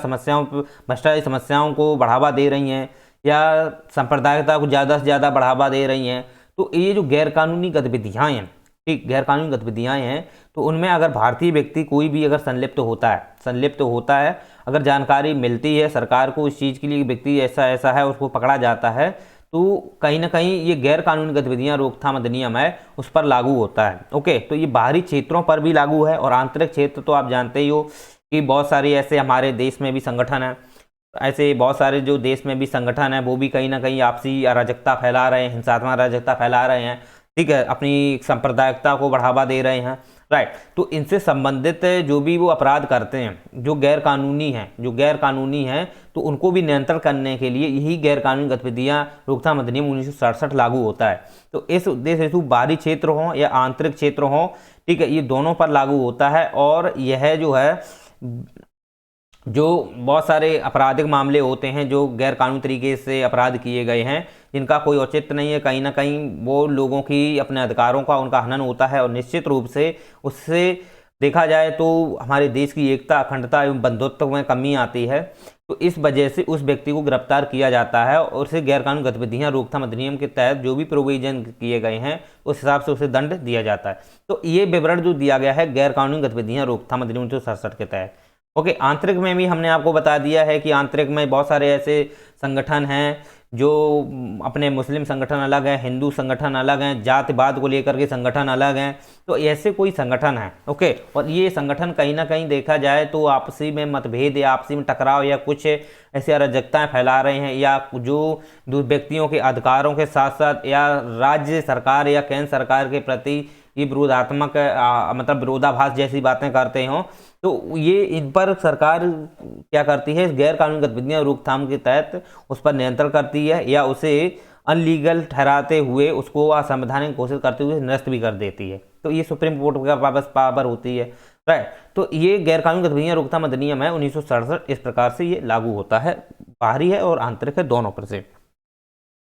समस्याओं को बढ़ावा दे रही हैं, या सांप्रदायिकता को ज़्यादा से ज़्यादा बढ़ावा दे रही हैं। तो ये जो गैरकानूनी गतिविधियाँ हैं, ठीक, गैरकानूनी गतिविधियाँ हैं, तो उनमें अगर भारतीय व्यक्ति कोई भी अगर संलिप्त होता है, अगर जानकारी मिलती है सरकार को इस चीज़ के लिए व्यक्ति ऐसा ऐसा है, उसको पकड़ा जाता है, तो कहीं ना कहीं ये गैर कानूनी गतिविधियां रोकथाम अधिनियम है उस पर लागू होता है। ओके, तो ये बाहरी क्षेत्रों पर भी लागू है, और आंतरिक क्षेत्र तो आप जानते ही हो कि बहुत सारे ऐसे हमारे देश में भी संगठन हैं, ऐसे बहुत सारे जो देश में भी संगठन हैं वो भी कहीं ना कहीं आपसी अराजकता फैला रहे हैं, हिंसात्मक अराजकता फैला रहे हैं, ठीक है, अपनी सांप्रदायिकता को बढ़ावा दे रहे हैं, राइट। तो इनसे संबंधित जो भी वो अपराध करते हैं जो गैर कानूनी हैं, तो उनको भी नियंत्रण करने के लिए यही गैर कानूनी गतिविधियां रोकथाम अधिनियम 1967 लागू होता है। तो इस उद्देश्य हेतु बाहरी क्षेत्र हो या आंतरिक क्षेत्र हो, ठीक है, ये दोनों पर लागू होता है। और यह जो है जो बहुत सारे आपराधिक मामले होते हैं, जो गैर कानूनी तरीके से अपराध किए गए हैं, जिनका कोई औचित्य नहीं है, कहीं ना कहीं वो लोगों की अपने अधिकारों का उनका हनन होता है, और निश्चित रूप से उससे देखा जाए तो हमारे देश की एकता, अखंडता एवं बंधुत्व में कमी आती है। तो इस वजह से उस व्यक्ति को गिरफ्तार किया जाता है और उसे गैरकानूनी गतिविधियां रोकथाम अधिनियम के तहत जो भी प्रोविजन किए गए हैं उस हिसाब से उसे दंड दिया जाता है। तो ये विवरण जो दिया गया है गैरकानूनी गतिविधियां रोकथाम अधिनियम 1967 के तहत। ओके, आंतरिक में भी हमने आपको बता दिया है कि आंतरिक में बहुत सारे ऐसे संगठन हैं जो अपने मुस्लिम संगठन अलग है, हिंदू संगठन अलग हैं, जातिवाद को लेकर के संगठन अलग हैं। तो ऐसे कोई संगठन है, ओके, और ये संगठन कहीं ना कहीं देखा जाए तो आपसी में मतभेद या आपसी में टकराव या कुछ ऐसी अराजकताएं फैला रहे हैं, या जो व्यक्तियों के अधिकारों के साथ साथ या राज्य सरकार या केंद्र सरकार के प्रति ये विरोधात्मक मतलब विरोधाभास जैसी बातें करते हों, तो ये इन पर सरकार क्या करती है, गैर कानूनी गतिविधियां रोकथाम के तहत उस पर नियंत्रण करती है, या उसे अनलीगल ठहराते हुए उसको असंवैधानिक घोषित करते हुए निरस्त भी कर देती है। तो ये सुप्रीम कोर्ट का पास पावर होती है, राइट। तो ये गैर कानूनी गतिविधियां रोकथाम अधिनियम है 1967, इस प्रकार से ये लागू होता है, बाहरी है और आंतरिक है, दोनों पर से।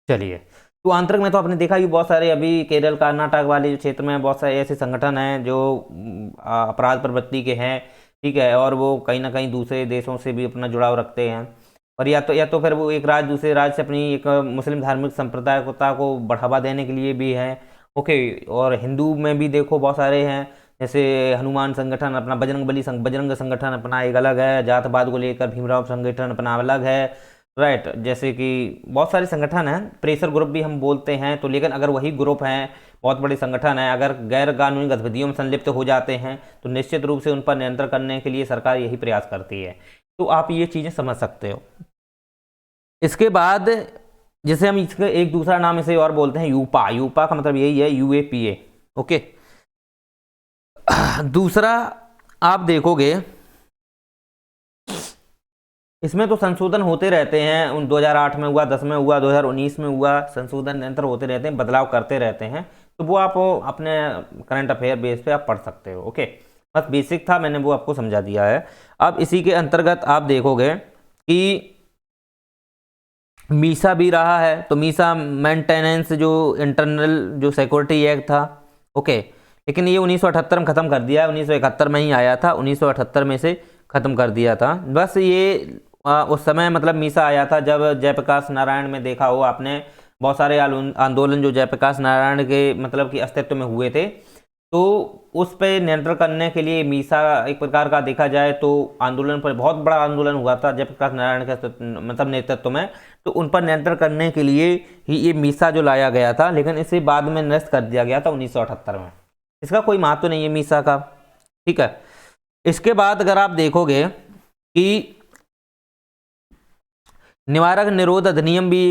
चलिए, तो आंतरिक में तो आपने देखा कि बहुत सारे अभी केरल कर्नाटक वाले जो क्षेत्र में बहुत सारे ऐसे संगठन हैं जो अपराध प्रवृत्ति के हैं, ठीक है, और वो कहीं ना कहीं दूसरे देशों से भी अपना जुड़ाव रखते हैं, और या तो फिर वो एक राज्य दूसरे राज्य से अपनी एक मुस्लिम धार्मिक संप्रदायता को बढ़ावा देने के लिए भी है। ओके, और हिंदू में भी देखो बहुत सारे हैं, जैसे हनुमान संगठन अपना, बजरंग संगठन अपना एक अलग है, जातवाद को लेकर भीमराव संगठन अपना अलग है, राइट। जैसे कि बहुत सारे संगठन हैं, प्रेशर ग्रुप भी हम बोलते हैं। तो लेकिन अगर वही ग्रुप हैं, बहुत बड़े संगठन हैं, अगर गैर कानूनी गतिविधियों में संलिप्त हो जाते हैं तो निश्चित रूप से उन पर नियंत्रण करने के लिए सरकार यही प्रयास करती है। तो आप ये चीज़ें समझ सकते हो। इसके बाद जैसे हम इसका एक दूसरा नाम इसे और बोलते हैं यूपा। यूपा का मतलब यही है, UAPA, ओके। दूसरा आप देखोगे इसमें तो संशोधन होते रहते हैं, 2008 में हुआ, 10 में हुआ, 2019 में हुआ, संशोधन निरंतर होते रहते हैं, बदलाव करते रहते हैं। तो वो आप अपने करंट अफेयर बेस पे आप पढ़ सकते हो, ओके। बस बेसिक था, मैंने वो आपको समझा दिया है। अब इसी के अंतर्गत आप देखोगे कि मीसा भी रहा है। तो मीसा मेंटेनेंस जो इंटरनल जो सिक्योरिटी एक्ट था, ओके, लेकिन ये 1978 में ख़त्म कर दिया है, 1971 में ही आया था, 1978 में से ख़त्म कर दिया था। बस ये उस समय मतलब मीसा आया था जब जयप्रकाश नारायण में देखा हो आपने, बहुत सारे आंदोलन जो जयप्रकाश नारायण के मतलब कि अस्तित्व में हुए थे, तो उस पर नियंत्रण करने के लिए मीसा एक प्रकार का देखा जाए तो आंदोलन पर बहुत बड़ा आंदोलन हुआ था जयप्रकाश नारायण के मतलब नेतृत्व में। तो उन पर नियंत्रण करने के लिए ही ये मीसा जो लाया गया था, लेकिन इसे बाद में निरस्त कर दिया गया था 1978 में। इसका कोई महत्व नहीं है मीसा का, ठीक है। इसके बाद अगर आप देखोगे कि निवारक निरोध अधिनियम भी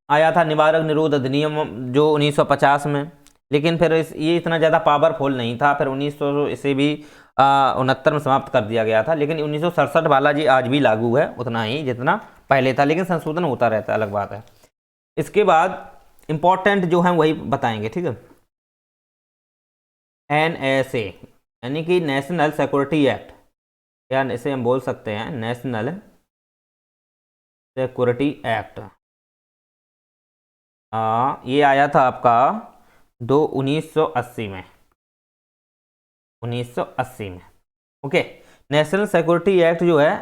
आया था, निवारक निरोध अधिनियम जो 1950 में, लेकिन फिर ये इतना ज़्यादा पावरफुल नहीं था, फिर 1900 इसे भी 69 में समाप्त कर दिया गया था। लेकिन 1967 वाला जी आज भी लागू है, उतना ही जितना पहले था, लेकिन संशोधन होता रहता है, अलग बात है। इसके बाद इंपॉर्टेंट जो है वही बताएंगे, ठीक है। NSA यानी कि नेशनल सिक्योरिटी एक्ट, या इसे हम बोल सकते हैं नेशनल सिक्योरिटी एक्ट। ये आया था आपका 1980 में, 1980 में, ओके। नेशनल सिक्योरिटी एक्ट जो है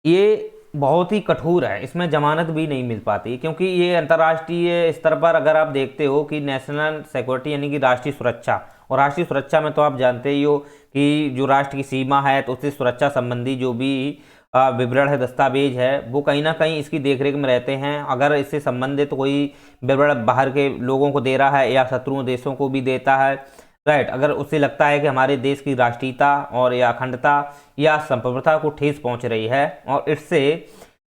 ये बहुत ही कठोर है, इसमें जमानत भी नहीं मिल पाती, क्योंकि ये अंतर्राष्ट्रीय स्तर पर अगर आप देखते हो कि नेशनल सिक्योरिटी यानी कि राष्ट्रीय सुरक्षा, और राष्ट्रीय सुरक्षा में तो आप जानते ही हो कि जो राष्ट्र की सीमा है तो उससे सुरक्षा संबंधी जो भी विवरण है, दस्तावेज है, वो कहीं ना कहीं इसकी देखरेख में रहते हैं। अगर इससे संबंधित कोई विवरण बाहर के लोगों को दे रहा है या शत्रु देशों को भी देता है, राइट, अगर उससे लगता है कि हमारे देश की राष्ट्रीयता और या अखंडता या संप्रभुता को ठेस पहुंच रही है, और इससे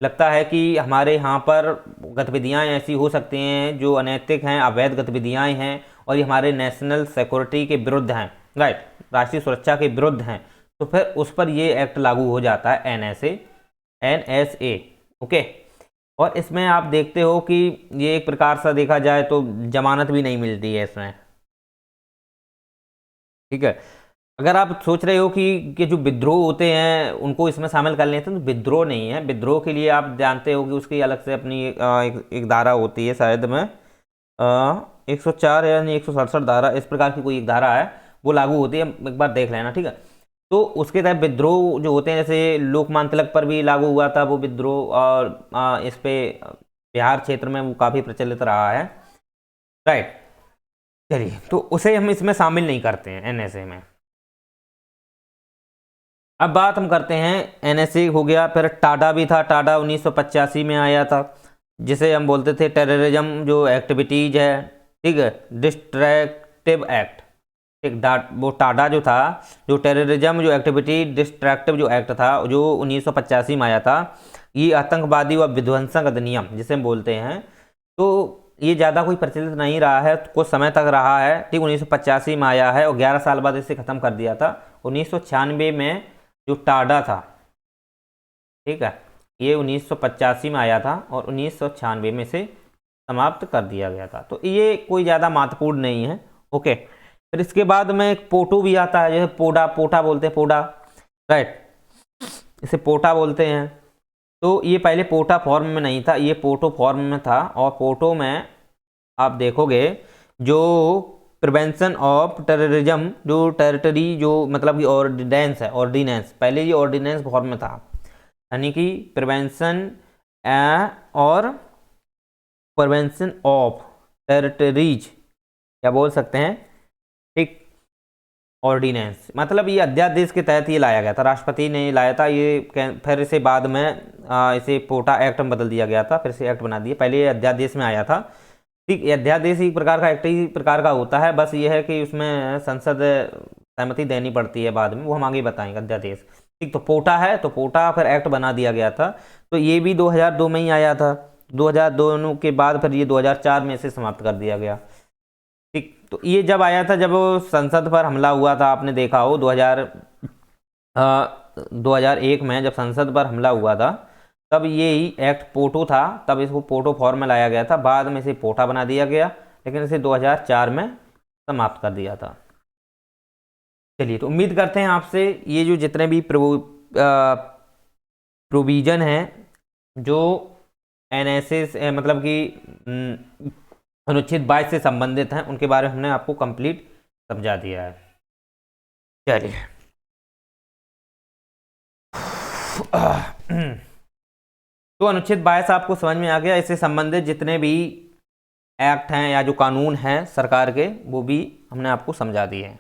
लगता है कि हमारे यहाँ पर गतिविधियाँ ऐसी हो सकती हैं जो अनैतिक हैं, अवैध गतिविधियाँ हैं, और ये हमारे नेशनल सिक्योरिटी के विरुद्ध हैं, राइट, राष्ट्रीय सुरक्षा के विरुद्ध हैं, तो फिर उस पर ये एक्ट लागू हो जाता है, NSA, ओके। और इसमें आप देखते हो कि ये एक प्रकार से देखा जाए तो जमानत भी नहीं मिलती है इसमें, ठीक है। अगर आप सोच रहे हो कि जो विद्रोह होते हैं उनको इसमें शामिल कर लेते हैं, तो विद्रोह नहीं है। विद्रोह के लिए आप जानते हो कि उसकी अलग से अपनी एक धारा होती है, शायद में 104 यानी 167 धारा, इस प्रकार की कोई एक धारा है, वो लागू होती है, एक बार देख लेना, ठीक है। तो उसके तहत विद्रोह जो होते हैं, जैसे लोकमान तिलक पर भी लागू हुआ था वो विद्रोह, और इस पे बिहार क्षेत्र में वो काफ़ी प्रचलित रहा है, राइट। चलिए, तो उसे हम इसमें शामिल नहीं करते हैं एनएसए में। अब बात हम करते हैं, एनएसए हो गया, फिर टाडा भी था। टाडा 1985 में आया था, जिसे हम बोलते थे टेररिज्म जो एक्टिविटीज है, ठीक है, डिस्ट्रैक्टिव एक्ट। एक वो टाडा जो था, जो टेररिज्म जो एक्टिविटी डिस्ट्रैक्टिव जो एक्ट था, जो 1985 में आया था, ये आतंकवादी व विध्वंसक अधिनियम जिसे हम बोलते हैं, तो ये ज़्यादा कोई प्रचलित नहीं रहा है, कुछ समय तक रहा है, ठीक। 1985 में आया है और 11 साल बाद इसे ख़त्म कर दिया था। 1996 में जो टाडा था, ठीक है, ये 1985 में आया था और 1996 में से समाप्त कर दिया गया था। तो ये कोई ज़्यादा महत्वपूर्ण नहीं है, ओके। फिर इसके बाद में एक पोटो भी आता है, जैसे पोडा, पोटा बोलते हैं, पोडा, राइट, इसे पोटा बोलते हैं। तो ये पहले पोटा फॉर्म में नहीं था, ये पोटो फॉर्म में था, और पोटो में आप देखोगे जो प्रिवेंशन ऑफ टेररिज्म जो टेरिटरी जो मतलब कि ऑर्डिनेंस है, ऑर्डिनेंस, पहले ये ऑर्डिनेंस फॉर्म में था, यानी कि प्रिवेंशन और प्रिवेंशन ऑफ टेरिटरीज क्या बोल सकते हैं, ठीक, ऑर्डिनेंस, मतलब ये अध्यादेश के तहत ये लाया गया था, राष्ट्रपति ने लाया था ये, फिर इसे बाद में इसे पोटा एक्ट में बदल दिया गया था, फिर से एक्ट बना दिया, पहले ये अध्यादेश में आया था, ठीक। ये अध्यादेश एक प्रकार का एक्ट ही प्रकार का होता है, बस ये है कि उसमें संसद सहमति देनी पड़ती है बाद में, वो हम आगे बताएंगे अध्यादेश, ठीक। तो पोटा है, तो पोटा फिर एक्ट बना दिया गया था, तो ये भी 2002 में ही आया था। 2002 के बाद फिर ये 2004 में से समाप्त कर दिया गया, ठीक। तो ये जब आया था, जब संसद पर हमला हुआ था, आपने देखा हो 2001 में जब संसद पर हमला हुआ था, तब ये ही एक्ट पोटो था, तब इसको पोटो फॉर्म में लाया गया था, बाद में इसे पोटा बना दिया गया, लेकिन इसे 2004 में समाप्त कर दिया था। चलिए, तो उम्मीद करते हैं आपसे ये जो जितने भी प्रोविजन हैं जो एनएसए मतलब कि अनुच्छेद 22 से संबंधित हैं, उनके बारे में हमने आपको कंप्लीट समझा दिया है। चलिए, तो अनुच्छेद 22 आपको समझ में आ गया, इससे संबंधित जितने भी एक्ट हैं या जो कानून हैं सरकार के, वो भी हमने आपको समझा दिए हैं,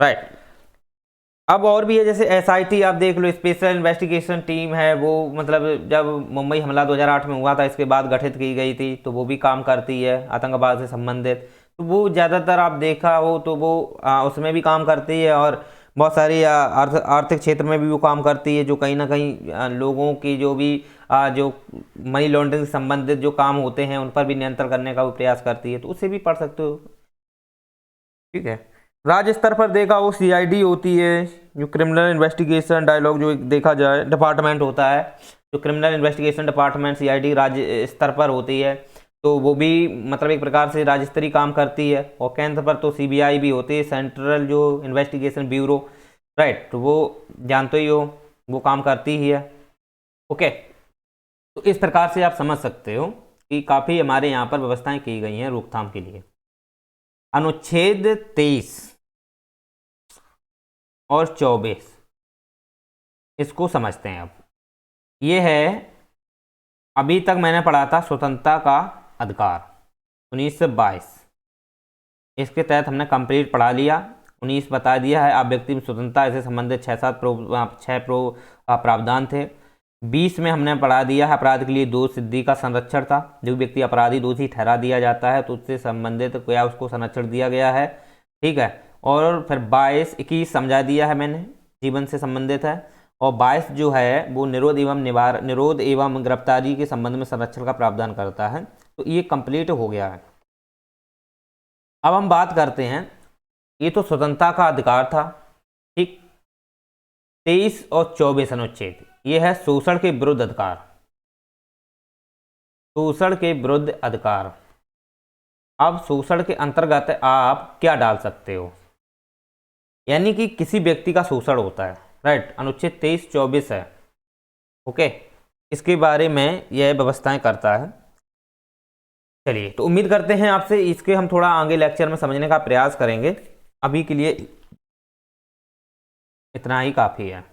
राइट। अब और भी है, जैसे एसआईटी आप देख लो, स्पेशल इन्वेस्टिगेशन टीम है, वो मतलब जब मुंबई हमला 2008 में हुआ था, इसके बाद गठित की गई थी, तो वो भी काम करती है आतंकवाद से संबंधित, तो वो ज़्यादातर आप देखा हो तो वो उसमें भी काम करती है, और बहुत सारी आर्थिक क्षेत्र में भी वो काम करती है, जो कहीं ना कहीं लोगों की जो भी जो मनी लॉन्ड्रिंग से संबंधित जो काम होते हैं उन पर भी नियंत्रण करने का वो प्रयास करती है, तो उसे भी पढ़ सकते हो, ठीक है। राज्य स्तर पर देखा वो सीआईडी होती है, जो क्रिमिनल इन्वेस्टिगेशन डायलॉग जो देखा जाए डिपार्टमेंट होता है, जो क्रिमिनल इन्वेस्टिगेशन डिपार्टमेंट सीआईडी राज्य स्तर पर होती है, तो वो भी मतलब एक प्रकार से राज्य स्तरीय काम करती है। और केंद्र पर तो सीबीआई भी होती है, सेंट्रल जो इन्वेस्टिगेशन ब्यूरो, राइट, तो वो जानते ही हो, वो काम करती ही है, ओके। तो इस प्रकार से आप समझ सकते हो कि काफ़ी हमारे यहाँ पर व्यवस्थाएं की गई हैं रोकथाम के लिए। अनुच्छेद 23 और 24 इसको समझते हैं। अब ये है, अभी तक मैंने पढ़ा था स्वतंत्रता का अधिकार 1922, इसके तहत हमने कंप्लीट पढ़ा लिया। 19 बता दिया है, अब व्यक्ति में स्वतंत्रता से संबंधित 6 प्रावधान थे। 20 में हमने पढ़ा दिया है अपराध के लिए दोष सिद्धि का संरक्षण था, जो व्यक्ति अपराधी दोषी ठहरा दिया जाता है तो उससे संबंधित क्या उसको संरक्षण दिया गया है, ठीक है। और फिर 22-21 समझा दिया है मैंने, जीवन से संबंधित है। और 22 जो है वो निरोध एवं गिरफ्तारी के संबंध में संरक्षण का प्रावधान करता है, तो ये कंप्लीट हो गया है। अब हम बात करते हैं, ये तो स्वतंत्रता का अधिकार था, ठीक। 23 और 24 अनुच्छेद, ये है शोषण के विरुद्ध अधिकार, शोषण के विरुद्ध अधिकार। अब शोषण के अंतर्गत आप क्या डाल सकते हो, यानी कि किसी व्यक्ति का शोषण होता है, राइट। अनुच्छेद 23-24 है, ओके, इसके बारे में यह व्यवस्थाएं करता है। चलिए, तो उम्मीद करते हैं आपसे इसके हम थोड़ा आगे लेक्चर में समझने का प्रयास करेंगे। अभी के लिए इतना ही काफ़ी है।